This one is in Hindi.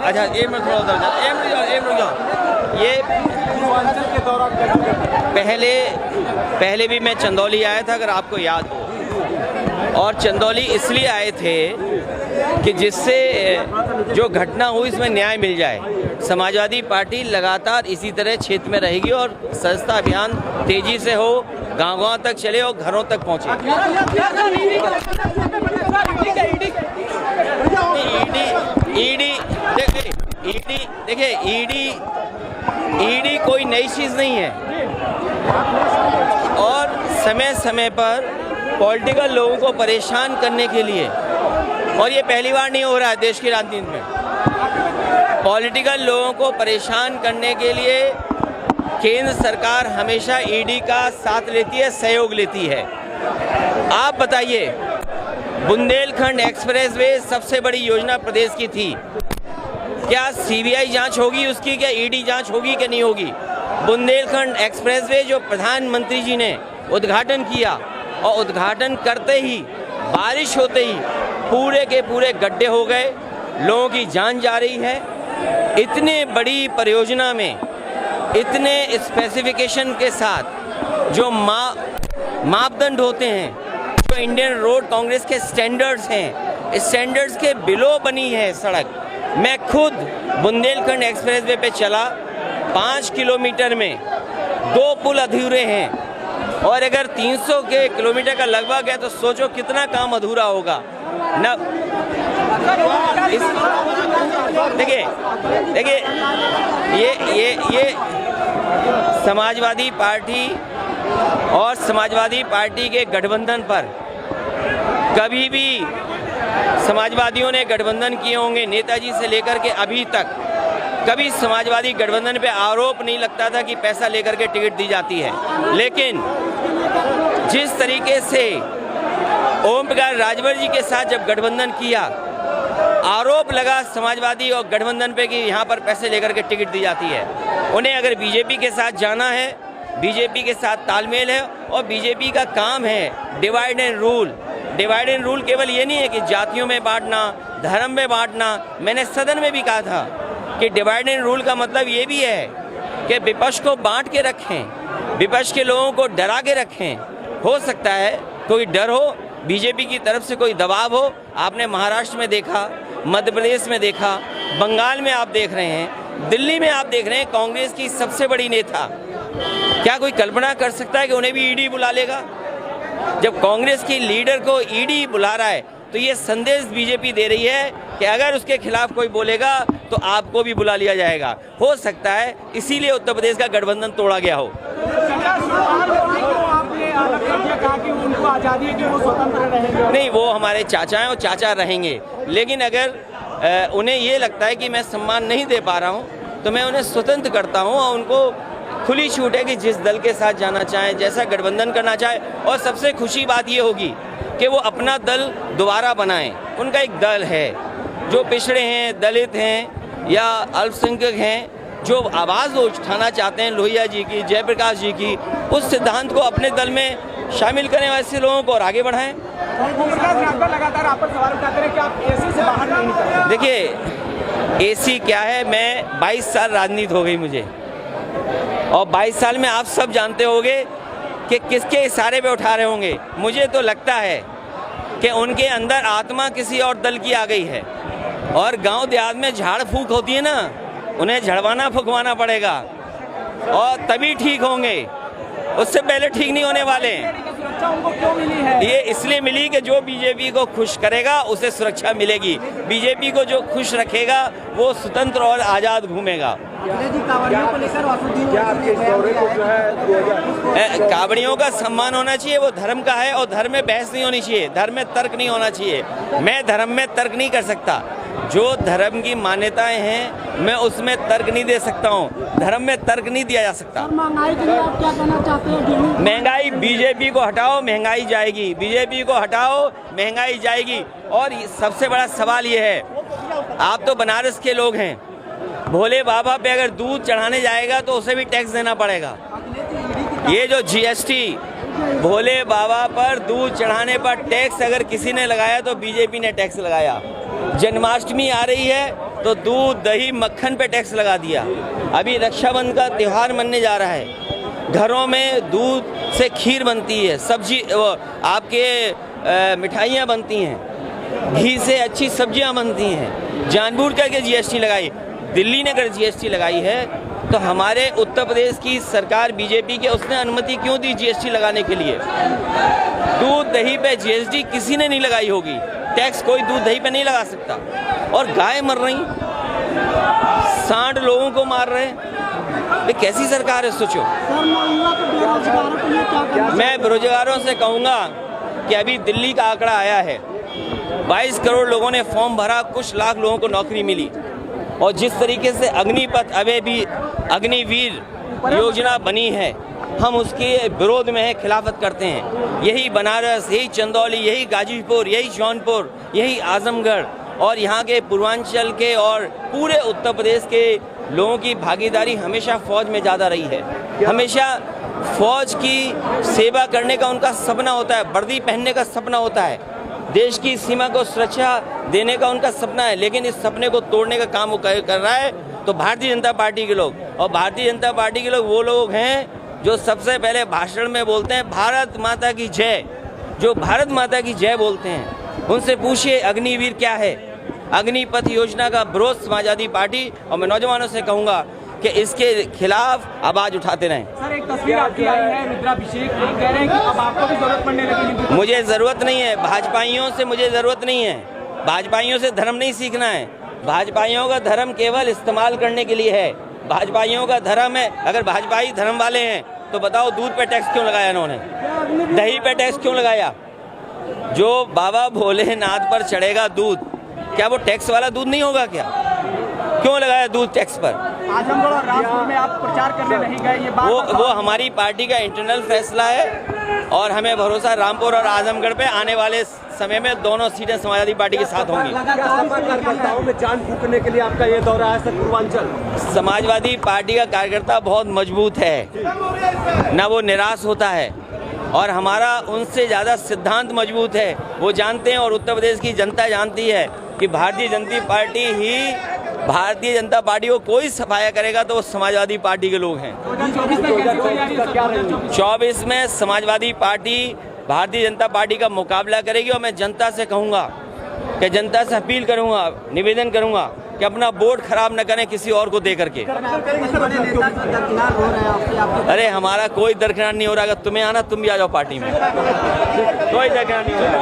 अच्छा ये मैं थोड़ा उधर जाता, ये पहले भी मैं चंदौली आया था, अगर आपको याद हो, और चंदौली इसलिए आए थे कि जिससे जो घटना हुई इसमें न्याय मिल जाए। समाजवादी पार्टी लगातार इसी तरह क्षेत्र में रहेगी और सदस्यता अभियान तेजी से हो, गांव-गांव तक चले और घरों तक पहुंचे। ईडी कोई नई चीज नहीं है और समय समय पर पॉलिटिकल लोगों को परेशान करने के लिए, और ये पहली बार नहीं हो रहा है देश की राजनीति में, पॉलिटिकल लोगों को परेशान करने के लिए केंद्र सरकार हमेशा ईडी का साथ लेती है, सहयोग लेती है। आप बताइए, बुंदेलखंड एक्सप्रेसवे सबसे बड़ी योजना प्रदेश की थी, क्या सीबीआई जांच होगी उसकी, क्या ईडी जांच होगी कि नहीं होगी? बुंदेलखंड एक्सप्रेसवे जो प्रधानमंत्री जी ने उद्घाटन किया और उद्घाटन करते ही, बारिश होते ही पूरे के पूरे गड्ढे हो गए, लोगों की जान जा रही है। इतने बड़ी परियोजना में इतने स्पेसिफिकेशन के साथ जो मापदंड होते हैं, जो इंडियन रोड कांग्रेस के स्टैंडर्ड्स हैं, स्टैंडर्ड्स के बिलो बनी है सड़क। मैं खुद बुंदेलखंड एक्सप्रेसवे पे चला, 5 किलोमीटर में 2 पुल अधूरे हैं और अगर 300 के किलोमीटर का लगभग है तो सोचो कितना काम अधूरा होगा न। देखिए ये समाजवादी पार्टी और समाजवादी पार्टी के गठबंधन पर कभी भी समाजवादियों ने गठबंधन किए होंगे, नेताजी से लेकर के अभी तक कभी समाजवादी गठबंधन पे आरोप नहीं लगता था कि पैसा लेकर के टिकट दी जाती है। लेकिन जिस तरीके से ओम प्रकाश राजभर जी के साथ जब गठबंधन किया, आरोप लगा समाजवादी और गठबंधन पे कि यहाँ पर पैसे लेकर के टिकट दी जाती है। उन्हें अगर बीजेपी के साथ जाना है, बीजेपी के साथ तालमेल है और बीजेपी का काम है divide and rule. Divide and rule केवल ये नहीं है कि जातियों में बांटना, धर्म में बांटना। मैंने सदन में भी कहा था कि डिवाइड एंड रूल का मतलब ये भी है कि विपक्ष को बांट के रखें, विपक्ष के लोगों को डरा के रखें। हो सकता है कोई डर हो, बीजेपी की तरफ से कोई दबाव हो। आपने महाराष्ट्र में देखा, मध्य प्रदेश में देखा, बंगाल में आप देख रहे हैं, दिल्ली में आप देख रहे हैं, कांग्रेस की सबसे बड़ी नेता, क्या कोई कल्पना कर सकता है कि उन्हें भी ईडी बुला लेगा? जब कांग्रेस की लीडर को ईडी बुला रहा है तो ये संदेश बीजेपी दे रही है कि अगर उसके खिलाफ कोई बोलेगा तो आपको भी बुला लिया जाएगा। हो सकता है इसीलिए उत्तर प्रदेश का गठबंधन तोड़ा गया हो। नहीं, वो हमारे चाचा हैं और चाचा रहेंगे, लेकिन अगर उन्हें ये लगता है कि मैं सम्मान नहीं दे पा रहा हूँ तो मैं उन्हें स्वतंत्र करता हूँ और उनको खुली छूट है कि जिस दल के साथ जाना चाहें, जैसा गठबंधन करना चाहे। और सबसे खुशी बात ये होगी कि वो अपना दल दोबारा बनाएं। उनका एक दल है, जो पिछड़े हैं, दलित हैं या अल्पसंख्यक हैं, जो आवाज़ उठाना चाहते हैं लोहिया जी की, जयप्रकाश जी की, उस सिद्धांत को अपने दल में शामिल करें, वैसे लोगों को और आगे बढ़ाएं। लगातार आप पर सवाल उठाते हैं कि आप एसी से बाहर नहीं निकल। देखिए, एसी क्या है, मैं 22 साल राजनीति हो गई मुझे, और 22 साल में आप सब जानते होंगे कि किसके इशारे पे उठा रहे होंगे। मुझे तो लगता है कि उनके अंदर आत्मा किसी और दल की आ गई है, और गांव देहात में झाड़ फूक होती है ना, उन्हें झड़वाना फुकवाना पड़ेगा और तभी ठीक होंगे, उससे पहले ठीक नहीं होने वाले हैं। उनको क्यों मिली है? ये इसलिए मिली कि जो बीजेपी को खुश करेगा उसे सुरक्षा मिलेगी, बीजेपी को जो खुश रखेगा वो स्वतंत्र और आज़ाद घूमेगा। कावड़ियों का सम्मान होना चाहिए, वो धर्म का है, और धर्म में बहस नहीं होनी चाहिए, धर्म में तर्क नहीं होना चाहिए। मैं धर्म में तर्क नहीं कर सकता, जो धर्म की मान्यताएं हैं मैं उसमें तर्क नहीं दे सकता हूँ, धर्म में तर्क नहीं दिया जा सकता। महंगाई के लिए आप क्या कहना चाहते हैं? महंगाई, बीजेपी को हटाओ महंगाई जाएगी, बीजेपी को हटाओ महंगाई जाएगी। और सबसे बड़ा सवाल ये है, आप तो बनारस के लोग हैं, भोले बाबा पे अगर दूध चढ़ाने जाएगा तो उसे भी टैक्स देना पड़ेगा। ये जो जीएसटी भोले बाबा पर दूध चढ़ाने पर टैक्स अगर किसी ने लगाया तो बीजेपी ने टैक्स लगाया। जन्माष्टमी आ रही है, तो दूध दही मक्खन पे टैक्स लगा दिया। अभी रक्षाबंधन का त्यौहार मनने जा रहा है, घरों में दूध से खीर बनती है, सब्जी आपके मिठाइयाँ बनती हैं, घी से अच्छी सब्जियाँ बनती हैं, जानबूझ करके जीएसटी लगाई। दिल्ली ने अगर जीएसटी लगाई है तो हमारे उत्तर प्रदेश की सरकार बीजेपी के उसने अनुमति क्यों दी जीएसटी लगाने के लिए? दूध दही पे जीएसटी किसी ने नहीं लगाई होगी, टैक्स कोई दूध दही पे नहीं लगा सकता। और गाय मर रही, सांड लोगों को मार रहे हैं, ये कैसी सरकार है सोचो। मैं बेरोजगारों से कहूँगा कि अभी दिल्ली का आंकड़ा आया है, 22 करोड़ लोगों ने फॉर्म भरा, कुछ लाख लोगों को नौकरी मिली। और जिस तरीके से अग्निपथ अग्निवीर योजना बनी है, हम उसके विरोध में है, खिलाफत करते हैं। यही बनारस, यही चंदौली, यही गाजीपुर, यही जौनपुर, यही आजमगढ़ और यहाँ के पूर्वांचल के और पूरे उत्तर प्रदेश के लोगों की भागीदारी हमेशा फौज में ज़्यादा रही है। हमेशा फौज की सेवा करने का उनका सपना होता है, वर्दी पहनने का सपना होता है, देश की सीमा को सुरक्षा देने का उनका सपना है। लेकिन इस सपने को तोड़ने का काम वो कर रहा है तो भारतीय जनता पार्टी के लोग। और भारतीय जनता पार्टी के लोग वो लोग हैं जो सबसे पहले भाषण में बोलते हैं भारत माता की जय, जो भारत माता की जय बोलते हैं। उनसे पूछिए अग्निवीर क्या है। अग्निपथ योजना का विरोध समाजवादी पार्टी और मैं नौजवानों से कहूँगा कि इसके खिलाफ आवाज उठाते रहें। सर, एक तस्वीर आपकी आई है रुद्राभिषेक, कह रहे हैं कि अब आपको भी जरूरत पड़ने लगी। मुझे ज़रूरत नहीं है, भाजपाइयों से मुझे ज़रूरत नहीं है। भाजपाइयों से धर्म नहीं सीखना है। भाजपाइयों का धर्म केवल इस्तेमाल करने के लिए है। भाजपाइयों का धर्म है, अगर भाजपाई धर्म वाले हैं तो बताओ दूध पे टैक्स क्यों लगाया इन्होंने, दही पे टैक्स क्यों लगाया? जो बाबा भोलेनाथ पर चढ़ेगा दूध, क्या वो टैक्स वाला दूध नहीं होगा क्या? क्यों लगाया दूध टैक्स पर? आजमगढ़ और राजपुर में आप प्रचार करने नहीं गए, ये बात वो हमारी पार्टी का इंटरनल फैसला है और हमें भरोसा रामपुर और आजमगढ़ पे आने वाले समय में दोनों सीटें समाजवादी पार्टी के साथ होंगी। कार्यकर्ताओं में जान फूकने के लिए आपका ये दौरा है सर पूर्वांचल। समाजवादी पार्टी का कार्यकर्ता बहुत मजबूत है, ना वो निराश होता है और हमारा उनसे ज़्यादा सिद्धांत मजबूत है। वो जानते हैं और उत्तर प्रदेश की जनता जानती है कि भारतीय जनता पार्टी को कोई सफाया करेगा तो वो समाजवादी पार्टी के लोग हैं। 24 में समाजवादी पार्टी भारतीय जनता पार्टी का मुकाबला करेगी और मैं जनता से कहूँगा कि जनता से अपील करूँगा, निवेदन करूँगा कि अपना वोट खराब न करें किसी और को दे करके। अरे हमारा कोई दरकिनार नहीं हो रहा, अगर तुम्हें आना तुम भी आ जाओ पार्टी में, कोई दरकिनार नहीं हो रहा।